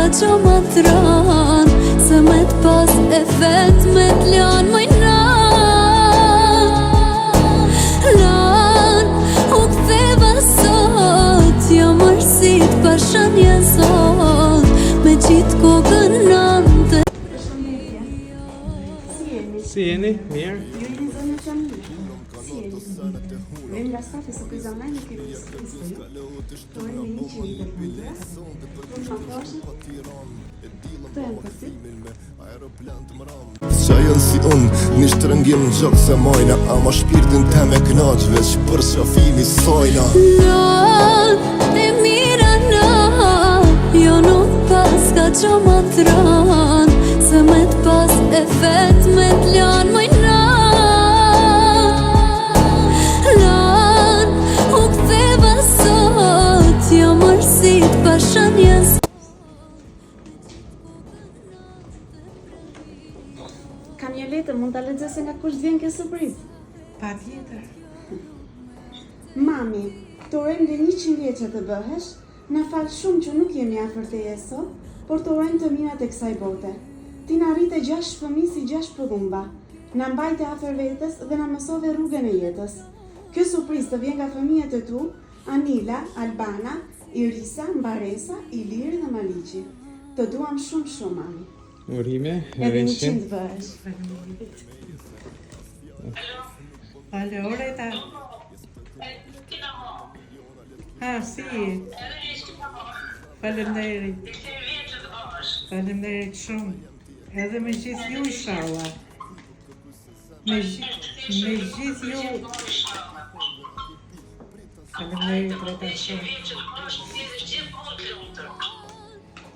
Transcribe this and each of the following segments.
që më thran, se me t'pas efekt me t'lan mëjnan. Lan, u ktheva sot, jo mërësit pashën jesot, me qitë kokën nante. Si jeni? Mirë? Ju jeni zonë në familje. Si jeni? Vem nga stafi së këj zonaj në kërë së të e me 100 dhe përndra. Të më thoshe, të e më përsit. Qajën si unë, një shtërëngim në gjokë se mojna, ama shpirtin te me knaq, veç për shafimi sojna. Lan, e mira na, jo nuk pas ka që më thran, se me t'pas efekt me t'lan mëjnan. Lan, u ktheva sot, jo mërësit pashën jesot. Kam një letër, mund t'a lexoj nga kush vjen kjo surprizë? Patjetër. Mami, të urojmë dhe 100 vjeçë të bëhesh, na fal shumë që nuk jemi afër teje sot, por të urojmë të mirat e kësaj bote. Ti na rrite 6 fëmijë si 6 përdhumba, na mbajte afër vetës dhe na mësove rrugën e jetës. Kjo surprizë të vjen nga fëmijët e tu, Anila, Albana, Irisa, Mbaresa, Iliri dhe Maliqi. Të duam shumë shumë, mami. Urime, Edhe 100 bëhesh. Alo, Oreta. Si. Faleminderit. Faleminderit shumë. Edhe me gjithë ju, inshallah. Me gjithë ju. Faleminderit, Oreta shumë.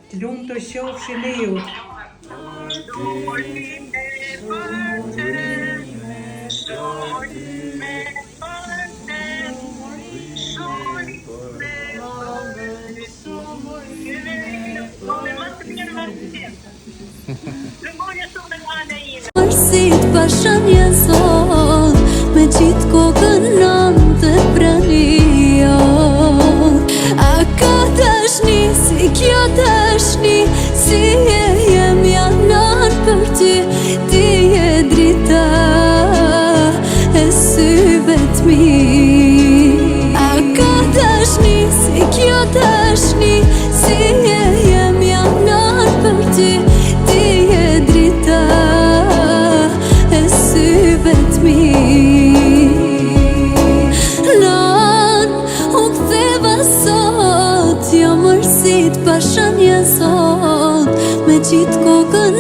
Të lumë të qofshin e ju. Mërësit pashën jesot, me qitë kokën nante praniot. A ka dashni, si kjo dashni, si e jem janan për ty, ti e drita e syve t'mi. A ka dashni, si kjo dashni, si e jem janan për ty, ti e drita e syve t'mi. Lan, u ktheva sot, jo mërësit pashën jesot, me qitë kokën